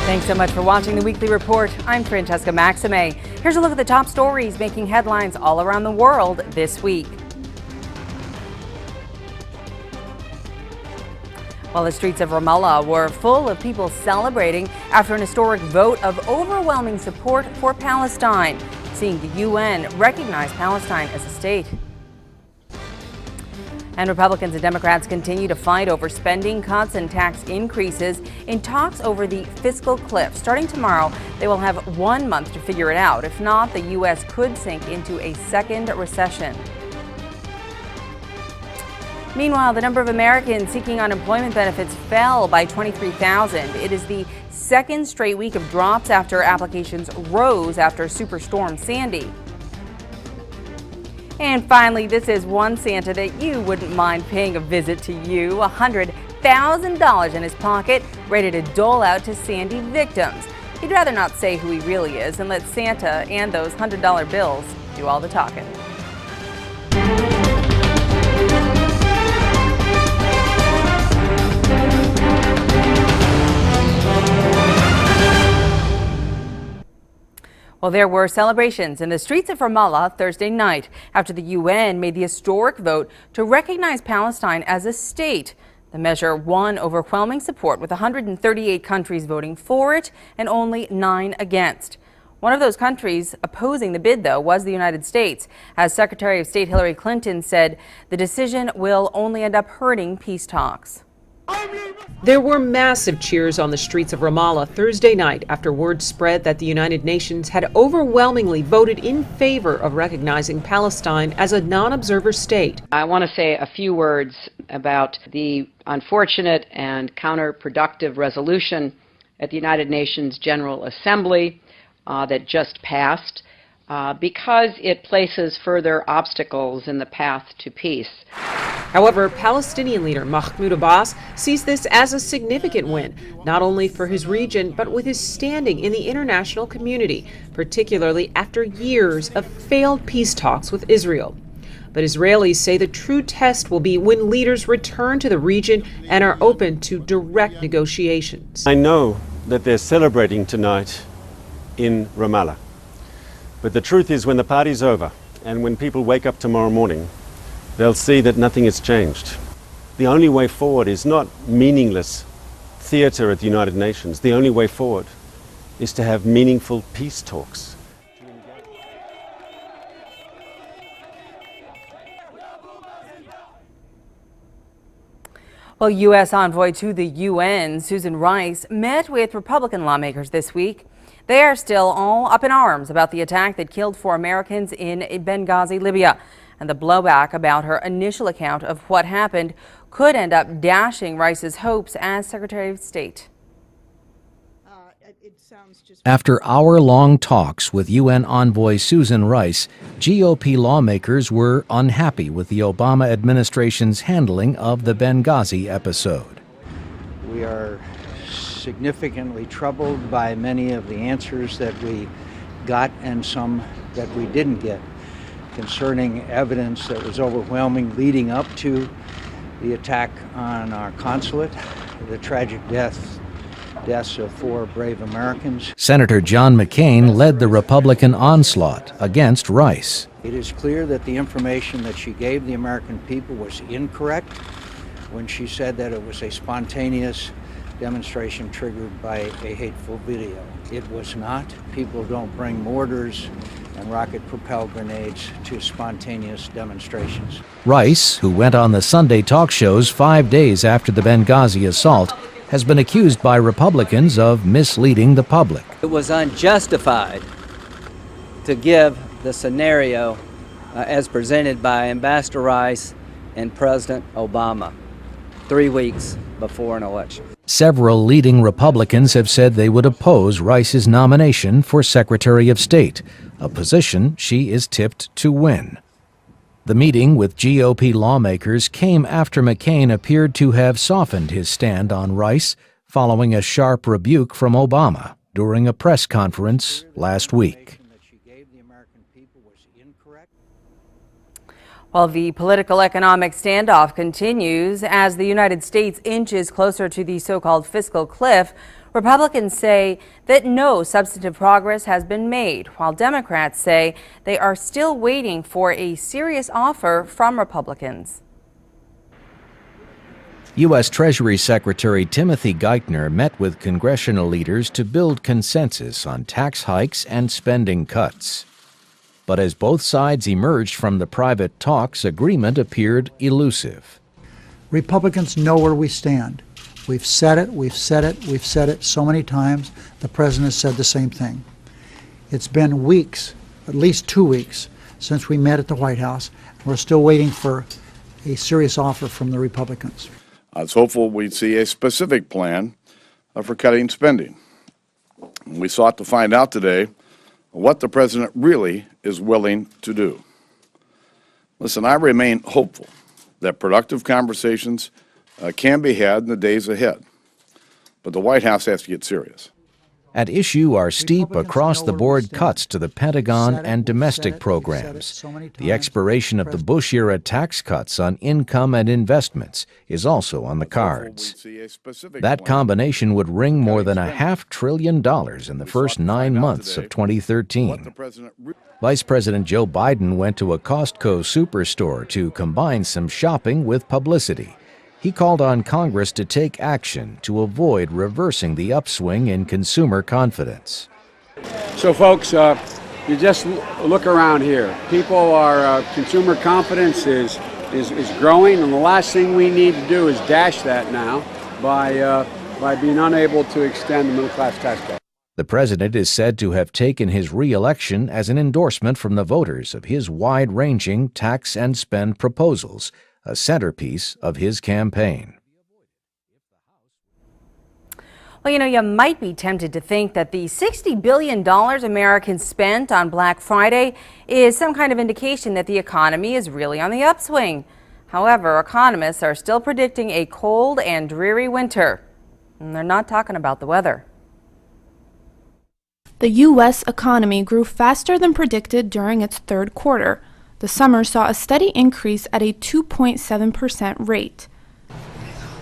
Thanks so much for watching the Weekly Report. I'm Francesca Maxime. Here's a look at the top stories making headlines all around the world this week. Well, the streets of Ramallah were full of people celebrating after an historic vote of overwhelming support for Palestine, seeing the UN recognize Palestine as a state. And Republicans and Democrats continue to fight over spending cuts and tax increases in talks over the fiscal cliff. Starting tomorrow, they will have 1 month to figure it out. If not, the U.S. could sink into a second recession. Meanwhile, the number of Americans seeking unemployment benefits fell by 23,000. It is the second straight week of drops after applications rose after Superstorm Sandy. And finally, this is one Santa that you wouldn't mind paying a visit to you. $100,000 in his pocket, ready to dole out to Sandy victims. He'd rather not say who he really is and let Santa and those $100 bills do all the talking. Well, there were celebrations in the streets of Ramallah Thursday night after the UN made the historic vote to recognize Palestine as a state. The measure won overwhelming support, with 138 countries voting for it and only 9 against. One of those countries opposing the bid, though, was the United States. As Secretary of State Hillary Clinton said, the decision will only end up hurting peace talks. There were massive cheers on the streets of Ramallah Thursday night after word spread that the United Nations had overwhelmingly voted in favor of recognizing Palestine as a non-observer state. I want to say a few words about the unfortunate and counterproductive resolution at the United Nations General Assembly that just passed, because it places further obstacles in the path to peace. However, Palestinian leader Mahmoud Abbas sees this as a significant win, not only for his region, but with his standing in the international community, particularly after years of failed peace talks with Israel. But Israelis say the true test will be when leaders return to the region and are open to direct negotiations. I know that they're celebrating tonight in Ramallah. But the truth is, when the party's over and when people wake up tomorrow morning, they'll see that nothing has changed. The only way forward is not meaningless theater at the United Nations. The only way forward is to have meaningful peace talks. Well, U.S. envoy to the UN, Susan Rice, met with Republican lawmakers this week. They are still all up in arms about the attack that killed 4 Americans in Benghazi, Libya. And the blowback about her initial account of what happened could end up dashing Rice's hopes as Secretary of State. After hour-long talks with UN envoy Susan Rice, GOP lawmakers were unhappy with the Obama administration's handling of the Benghazi episode. We are significantly troubled by many of the answers that we got and some that we didn't get concerning evidence that was overwhelming leading up to the attack on our consulate, the tragic deaths of 4 brave Americans. Senator John McCain led the Republican onslaught against Rice. It is clear that the information that she gave the American people was incorrect when she said that it was a spontaneous demonstration triggered by a hateful video. It was not. People don't bring mortars and rocket-propelled grenades to spontaneous demonstrations. Rice, who went on the Sunday talk shows 5 days after the Benghazi assault, has been accused by Republicans of misleading the public. It was unjustified to give the scenario as presented by Ambassador Rice and President Obama 3 weeks before an election. Several leading Republicans have said they would oppose Rice's nomination for Secretary of State, a position she is tipped to win. The meeting with GOP lawmakers came after McCain appeared to have softened his stand on rice following a sharp rebuke from Obama during a press conference last week. While the political economic standoff continues as the United States inches closer to the so-called fiscal cliff, Republicans say that no substantive progress has been made, while Democrats say they are still waiting for a serious offer from Republicans. U.S. Treasury Secretary Timothy Geithner met with congressional leaders to build consensus on tax hikes and spending cuts. But as both sides emerged from the private talks, agreement appeared elusive. Republicans know where we stand. We've said it, we've said it, we've said it so many times. The president has said the same thing. It's been weeks, at least 2 weeks, since we met at the White House. We're still waiting for a serious offer from the Republicans. I was hopeful we'd see a specific plan for cutting spending. We sought to find out today what the president really is willing to do. Listen, I remain hopeful that productive conversations can be had in the days ahead, but the White House has to get serious. At issue are steep across-the-board cuts to the Pentagon and domestic programs. The expiration of the Bush-era tax cuts on income and investments is also on the cards. That combination would wring more than $500 billion in the first 9 months of 2013. Vice President Joe Biden went to a Costco superstore to combine some shopping with publicity. He called on Congress to take action to avoid reversing the upswing in consumer confidence. So, folks, you just look around here. Consumer confidence is growing, and the last thing we need to do is dash that now by being unable to extend the middle-class tax cut. The president is said to have taken his re-election as an endorsement from the voters of his wide-ranging tax and spend proposals, a centerpiece of his campaign. Well, you might be tempted to think that the $60 billion Americans spent on Black Friday is some kind of indication that the economy is really on the upswing. However, economists are still predicting a cold and dreary winter. And they're not talking about the weather. The U.S. economy grew faster than predicted during its third quarter. The summer saw a steady increase at a 2.7% rate.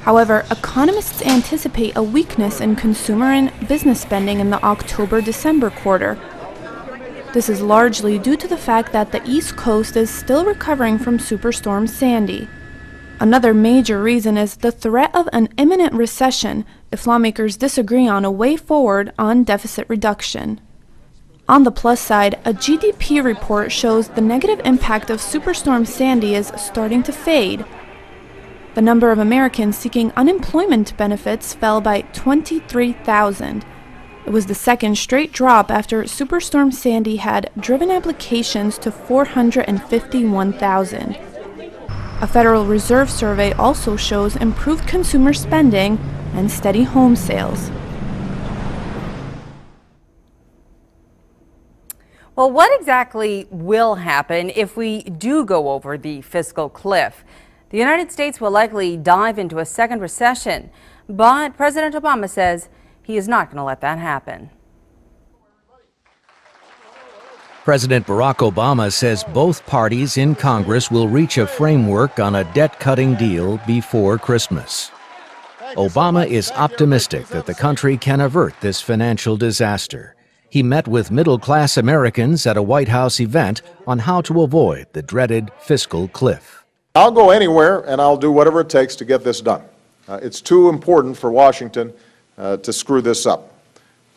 However, economists anticipate a weakness in consumer and business spending in the October-December quarter. This is largely due to the fact that the East Coast is still recovering from Superstorm Sandy. Another major reason is the threat of an imminent recession if lawmakers disagree on a way forward on deficit reduction. On the plus side, a GDP report shows the negative impact of Superstorm Sandy is starting to fade. The number of Americans seeking unemployment benefits fell by 23,000. It was the second straight drop after Superstorm Sandy had driven applications to 451,000. A Federal Reserve survey also shows improved consumer spending and steady home sales. Well, what exactly will happen if we do go over the fiscal cliff? The United States will likely dive into a second recession, but President Obama says he is not going to let that happen. President Barack Obama says both parties in Congress will reach a framework on a debt-cutting deal before Christmas. Obama is optimistic that the country can avert this financial disaster. He met with middle-class Americans at a White House event on how to avoid the dreaded fiscal cliff. I'll go anywhere and I'll do whatever it takes to get this done. It's too important for Washington to screw this up.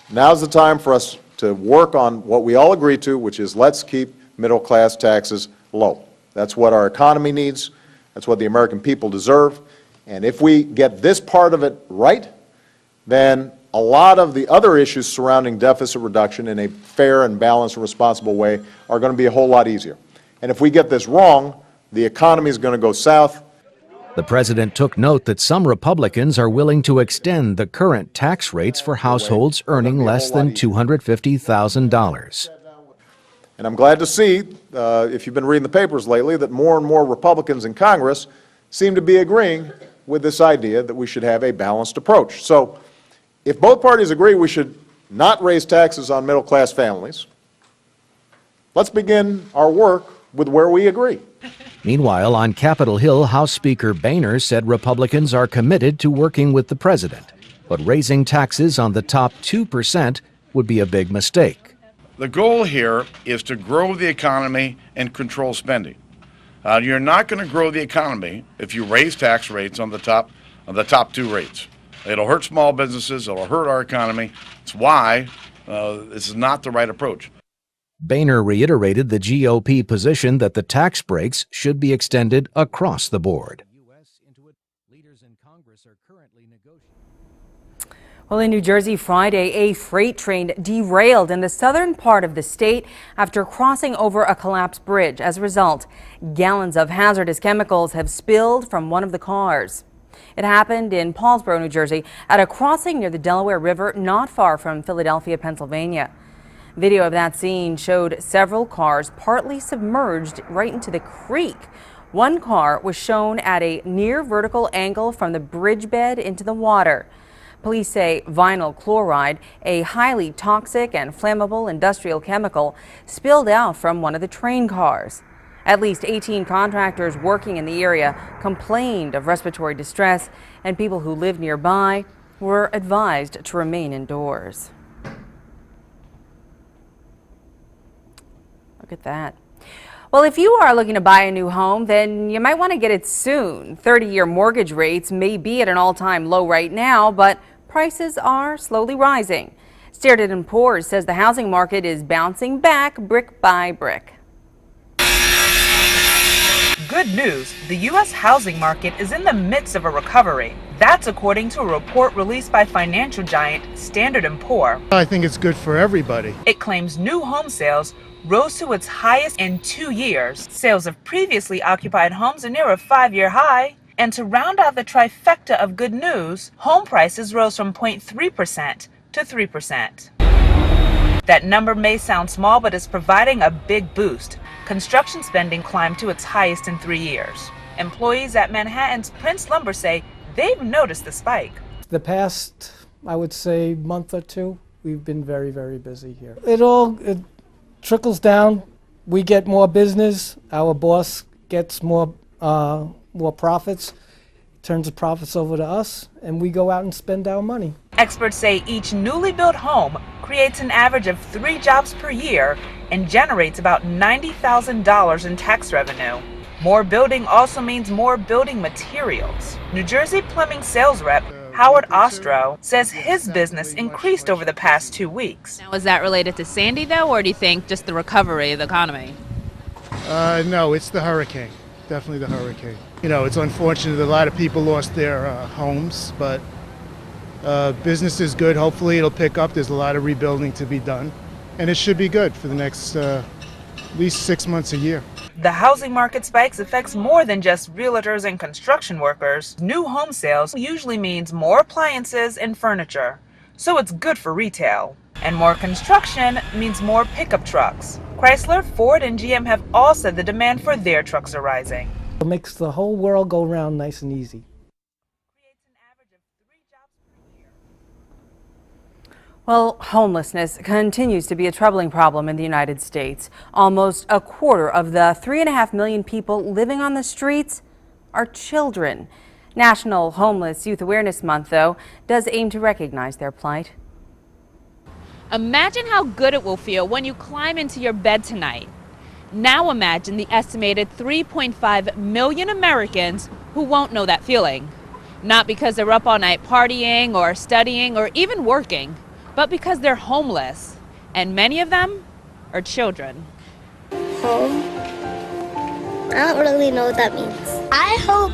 Now's the time for us to work on what we all agree to, which is let's keep middle-class taxes low. That's what our economy needs. That's what the American people deserve. And if we get this part of it right, then a lot of the other issues surrounding deficit reduction in a fair and balanced and responsible way are going to be a whole lot easier. And if we get this wrong, the economy is going to go south. The president took note that some Republicans are willing to extend the current tax rates for households earning less than $250,000. And I'm glad to see, if you've been reading the papers lately, that more and more Republicans in Congress seem to be agreeing with this idea that we should have a balanced approach. So if both parties agree we should not raise taxes on middle-class families, let's begin our work with where we agree. Meanwhile, on Capitol Hill, House Speaker Boehner said Republicans are committed to working with the president, but raising taxes on the top 2% would be a big mistake. The goal here is to grow the economy and control spending. You're not going to grow the economy if you raise tax rates on the top two rates. It'll hurt small businesses. It'll hurt our economy. It's why this is not the right approach. Boehner reiterated the GOP position that the tax breaks should be extended across the board. Well, in New Jersey Friday, a freight train derailed in the southern part of the state after crossing over a collapsed bridge. As a result, gallons of hazardous chemicals have spilled from one of the cars. It happened in Paulsboro, New Jersey, at a crossing near the Delaware River, not far from Philadelphia, Pennsylvania. Video of that scene showed several cars partly submerged right into the creek. One car was shown at a near vertical angle from the bridge bed into the water. Police say vinyl chloride, a highly toxic and flammable industrial chemical, spilled out from one of the train cars. At least 18 contractors working in the area complained of respiratory distress, and people who live nearby were advised to remain indoors. Look at that. Well, if you are looking to buy a new home, then you might want to get it soon. 30-year mortgage rates may be at an all-time low right now, but prices are slowly rising. Standard & Poor's says the housing market is bouncing back brick by brick. Good news, the U.S. housing market is in the midst of a recovery. That's according to a report released by financial giant Standard & Poor's. I think it's good for everybody. It claims new home sales rose to its highest in 2 years. Sales of previously occupied homes are near a 5-year high. And to round out the trifecta of good news, home prices rose from 0.3% to 3%. That number may sound small, but it's providing a big boost. Construction spending climbed to its highest in 3 years. Employees at Manhattan's Prince Lumber say they've noticed the spike. The past, I would say, month or two, we've been very, very busy here. It trickles down. We get more business. Our boss gets more profits, turns the profits over to us, and we go out and spend our money. Experts say each newly built home creates an average of 3 jobs per year and generates about $90,000 in tax revenue. More building also means more building materials. New Jersey plumbing sales rep Howard Ostro says his business increased over the past 2 weeks. Now, is that related to Sandy, though, or do you think just the recovery of the economy? No, it's the hurricane. Definitely the hurricane. You know, it's unfortunate that a lot of people lost their homes, but business is good. Hopefully it'll pick up. There's a lot of rebuilding to be done, and it should be good for the next at least 6 months, a year. The housing market spikes affects more than just realtors and construction workers. New home sales usually means more appliances and furniture, so it's good for retail. And more construction means more pickup trucks. Chrysler, Ford, and GM have all said the demand for their trucks are rising. It makes the whole world go round nice and easy. Well, homelessness continues to be a troubling problem in the United States. Almost a quarter of the 3.5 million people living on the streets are children. National Homeless Youth Awareness Month, though, does aim to recognize their plight. Imagine how good it will feel when you climb into your bed tonight. Now imagine the estimated 3.5 million Americans who won't know that feeling. Not because they're up all night partying or studying or even working, but because they're homeless. And many of them are children. Home? I don't really know what that means. I hope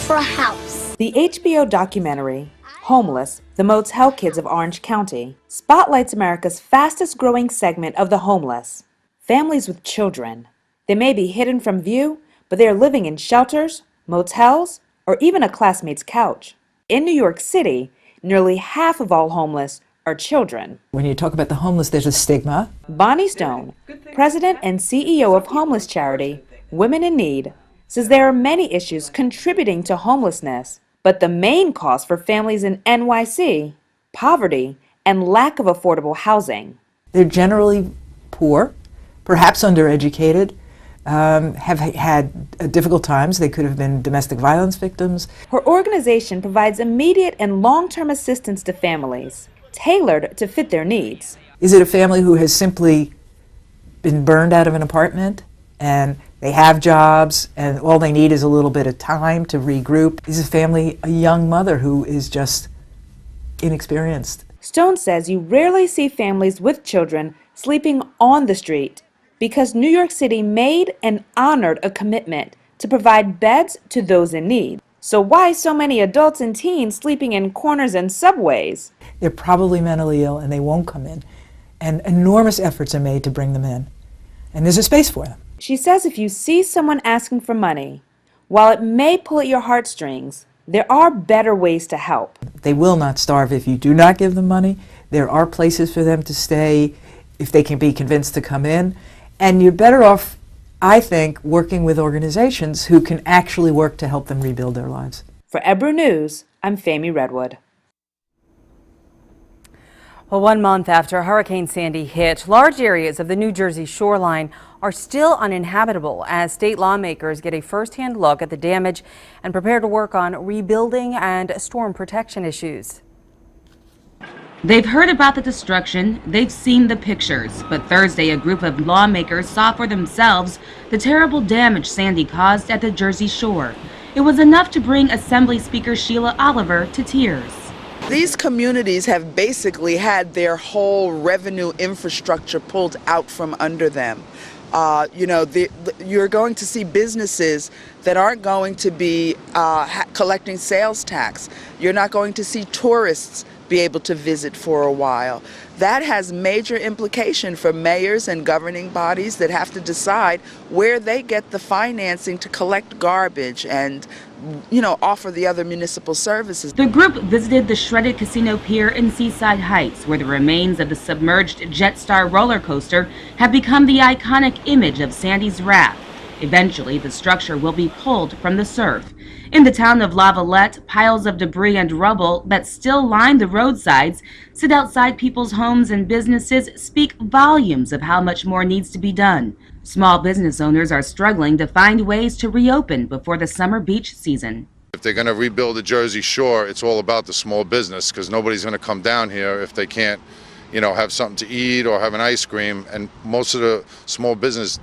for a house. The HBO documentary, Homeless, the Motel Kids of Orange County, spotlights America's fastest growing segment of the homeless, families with children. They may be hidden from view, but they are living in shelters, motels, or even a classmate's couch. In New York City, nearly half of all homeless are children. When you talk about the homeless, there's a stigma. Bonnie Stone, president and CEO of homeless charity Women in Need, says there are many issues contributing to homelessness, but the main cause for families in NYC, poverty and lack of affordable housing. They're generally poor, perhaps undereducated, have had difficult times. They could have been domestic violence victims. Her organization provides immediate and long-term assistance to families, tailored to fit their needs. Is it a family who has simply been burned out of an apartment and they have jobs and all they need is a little bit of time to regroup? Is a family a young mother who is just inexperienced? Stone says you rarely see families with children sleeping on the street because New York City made and honored a commitment to provide beds to those in need. So why so many adults and teens sleeping in corners and subways? They're probably mentally ill and they won't come in. And enormous efforts are made to bring them in. And there's a space for them. She says if you see someone asking for money, while it may pull at your heartstrings, there are better ways to help. They will not starve if you do not give them money. There are places for them to stay if they can be convinced to come in. And you're better off, I think, working with organizations who can actually work to help them rebuild their lives. For Ebru News, I'm Fami Redwood. Well, 1 month after Hurricane Sandy hit, large areas of the New Jersey shoreline are still uninhabitable as state lawmakers get a first-hand look at the damage and prepare to work on rebuilding and storm protection issues. They've heard about the destruction, they've seen the pictures, but Thursday a group of lawmakers saw for themselves the terrible damage Sandy caused at the Jersey Shore. It was enough to bring Assembly Speaker Sheila Oliver to tears. These communities have basically had their whole revenue infrastructure pulled out from under them. You're going to see businesses that aren't going to be collecting sales tax. You're not going to see tourists be able to visit for a while. That has major implication for mayors and governing bodies that have to decide where they get the financing to collect garbage and offer the other municipal services. The group visited the shredded casino pier in Seaside Heights, where the remains of the submerged Jetstar roller coaster have become the iconic image of Sandy's wrath. Eventually, the structure will be pulled from the surf. In the town of Lavalette, piles of debris and rubble that still line the roadsides sit outside people's homes and businesses speak volumes of how much more needs to be done. Small business owners are struggling to find ways to reopen before the summer beach season. If they're going to rebuild the Jersey Shore, it's all about the small business, because nobody's going to come down here if they can't, have something to eat or have an ice cream. And most of the small business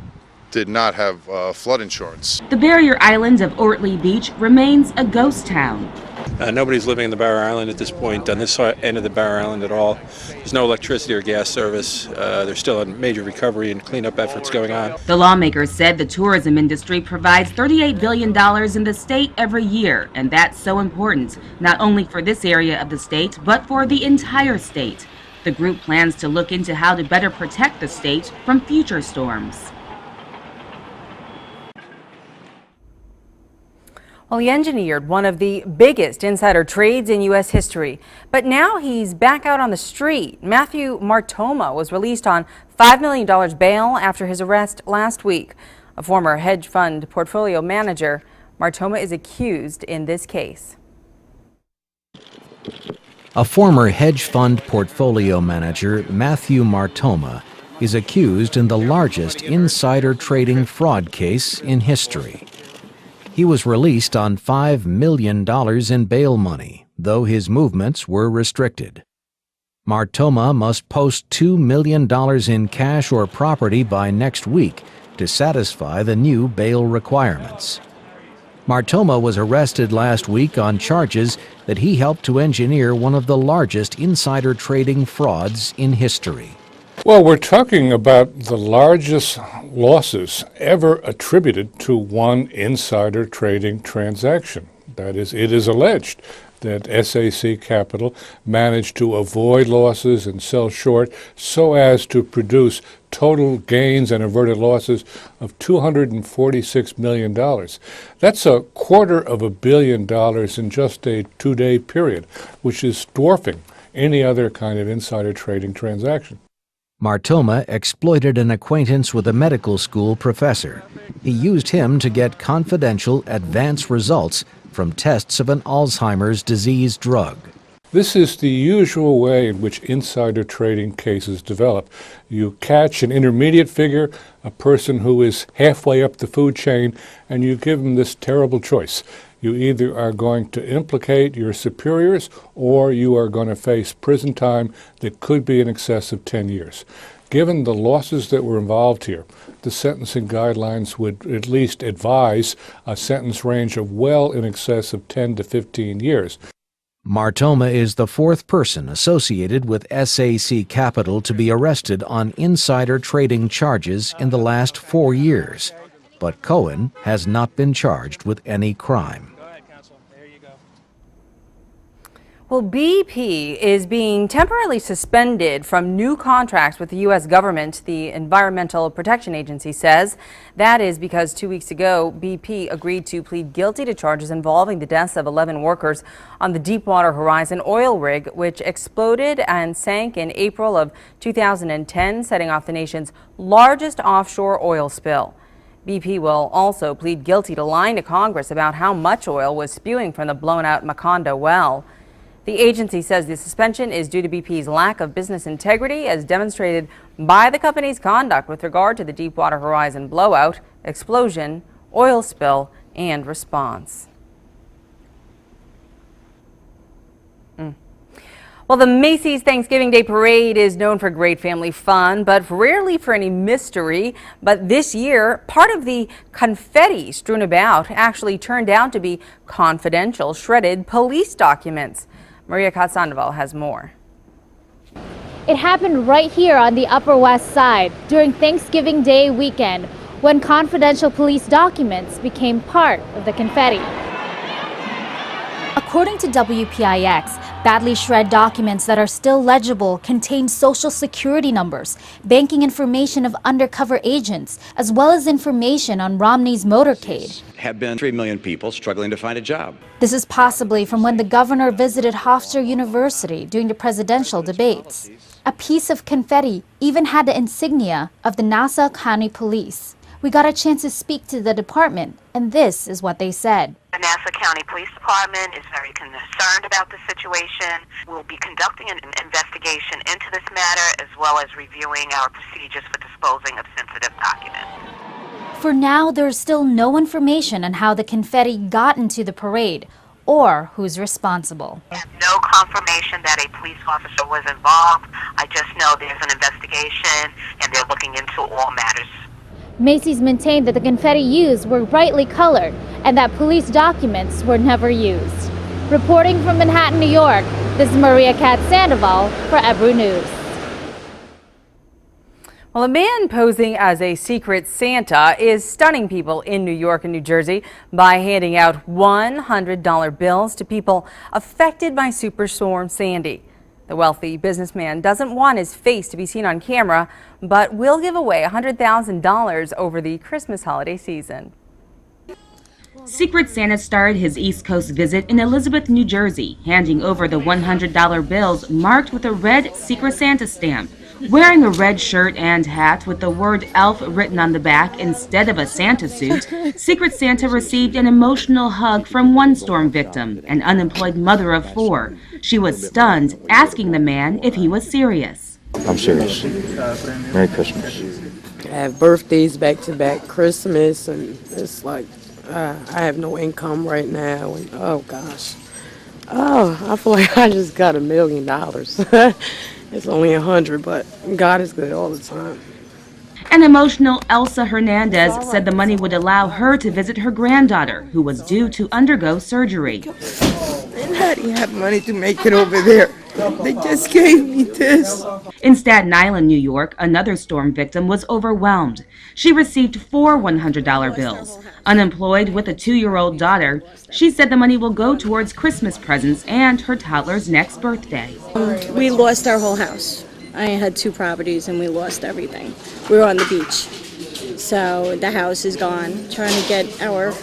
did not have flood insurance. The barrier island of Ortley Beach remains a ghost town. Nobody's living in the Barrier Island at this point, on this end of the Barrier Island at all. There's no electricity or gas service. There's still a major recovery and cleanup efforts going on. The lawmakers said the tourism industry provides $38 billion in the state every year, and that's so important, not only for this area of the state, but for the entire state. The group plans to look into how to better protect the state from future storms. Well, he engineered one of the biggest insider trades in U.S. history, but now he's back out on the street. Mathew Martoma was released on $5 million bail after his arrest last week. A former hedge fund portfolio manager, Martoma is accused in this case. A former hedge fund portfolio manager, Mathew Martoma, is accused in the largest insider trading fraud case in history. He was released on $5 million in bail money, though his movements were restricted. Martoma must post $2 million in cash or property by next week to satisfy the new bail requirements. Martoma was arrested last week on charges that he helped to engineer one of the largest insider trading frauds in history. Well, we're talking about the largest losses ever attributed to one insider trading transaction. That is, it is alleged that SAC Capital managed to avoid losses and sell short so as to produce total gains and averted losses of $246 million. That's $250 million in just a two-day period, which is dwarfing any other kind of insider trading transaction. Martoma exploited an acquaintance with a medical school professor. He used him to get confidential advance results from tests of an Alzheimer's disease drug. This is the usual way in which insider trading cases develop. You catch an intermediate figure, a person who is halfway up the food chain, and you give them this terrible choice. You either are going to implicate your superiors or you are going to face prison time that could be in excess of 10 years. Given the losses that were involved here, the sentencing guidelines would at least advise a sentence range of well in excess of 10 to 15 years. Martoma is the fourth person associated with SAC Capital to be arrested on insider trading charges in the last 4 years. But Cohen has not been charged with any crime. Well, BP is being temporarily suspended from new contracts with the U.S. government, the Environmental Protection Agency says. That is because 2 weeks ago, BP agreed to plead guilty to charges involving the deaths of 11 workers on the Deepwater Horizon oil rig, which exploded and sank in April of 2010, setting off the nation's largest offshore oil spill. BP will also plead guilty to lying to Congress about how much oil was spewing from the blown-out Macondo well. The agency says the suspension is due to BP's lack of business integrity, as demonstrated by the company's conduct with regard to the Deepwater Horizon blowout, explosion, oil spill, and response. Well, the Macys Thanksgiving Day Parade is known for great family fun, but rarely for any mystery. But this year, part of the confetti strewn about actually turned out to be confidential, shredded police documents. Maria Sandoval has more. It happened right here on the Upper West Side during Thanksgiving Day weekend, when confidential police documents became part of the confetti. According to WPIX, badly shredded documents that are still legible contain social security numbers, banking information of undercover agents, as well as information on Romney's motorcade. Have been 3 million people struggling to find a job. This is possibly from when the governor visited Hofstra University during the presidential debates. A piece of confetti even had the insignia of the Nassau County Police. We got a chance to speak to the department, and this is what they said. The Nassau County Police Department is very concerned about the situation. We'll be conducting an investigation into this matter, as well as reviewing our procedures for disposing of sensitive documents. For now, there is still no information on how the confetti got into the parade or who's responsible. I have no confirmation that a police officer was involved. I just know there's an investigation and they're looking into all matters. Macys maintained that the confetti used were brightly colored and that police documents were never used. Reporting from Manhattan, New York, this is Maria Sandoval for Ebru News. Well, a man posing as a secret Santa is stunning people in New York and New Jersey by handing out $100 bills to people affected by Superstorm Sandy. The wealthy businessman doesn't want his face to be seen on camera, but will give away $100,000 over the Christmas holiday season. Secret Santa started his East Coast visit in Elizabeth, New Jersey, handing over the $100 bills marked with a red Secret Santa stamp. Wearing a red shirt and hat with the word elf written on the back instead of a Santa suit, Secret Santa received an emotional hug from one storm victim, an unemployed mother of 4. She was stunned, asking the man if he was serious. I'm serious. Merry Christmas. I have birthdays back to back, Christmas, and it's like I have no income right now, and oh gosh. Oh, I feel like I just got $1 million. It's only 100, but God is good all the time. An emotional Elsa Hernandez said the money would allow her to visit her granddaughter, who was due to undergo surgery. And how do you have money to make it over there? They just gave me this. In Staten Island, New York, another storm victim was overwhelmed. She received 4 $100 bills. Unemployed with a 2-year-old daughter, she said the money will go towards Christmas presents and her toddler's next birthday. We lost our whole house. I had 2 properties and we lost everything. We were on the beach. So the house is gone. Trying to get our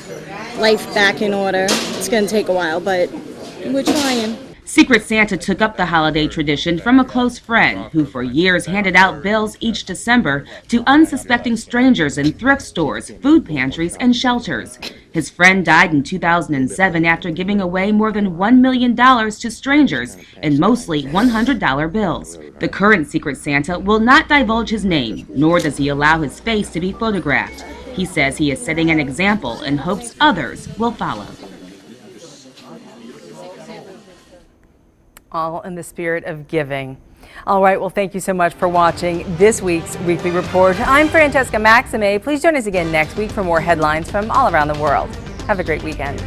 life back in order. It's going to take a while, but we're trying. Secret Santa took up the holiday tradition from a close friend who for years handed out bills each December to unsuspecting strangers in thrift stores, food pantries, and shelters. His friend died in 2007 after giving away more than $1 million to strangers in mostly $100 bills. The current Secret Santa will not divulge his name, nor does he allow his face to be photographed. He says he is setting an example and hopes others will follow. All in the spirit of giving. All right, well, thank you so much for watching this week's Weekly Report. I'm Francesca Maxime. Please join us again next week for more headlines from all around the world. Have a great weekend.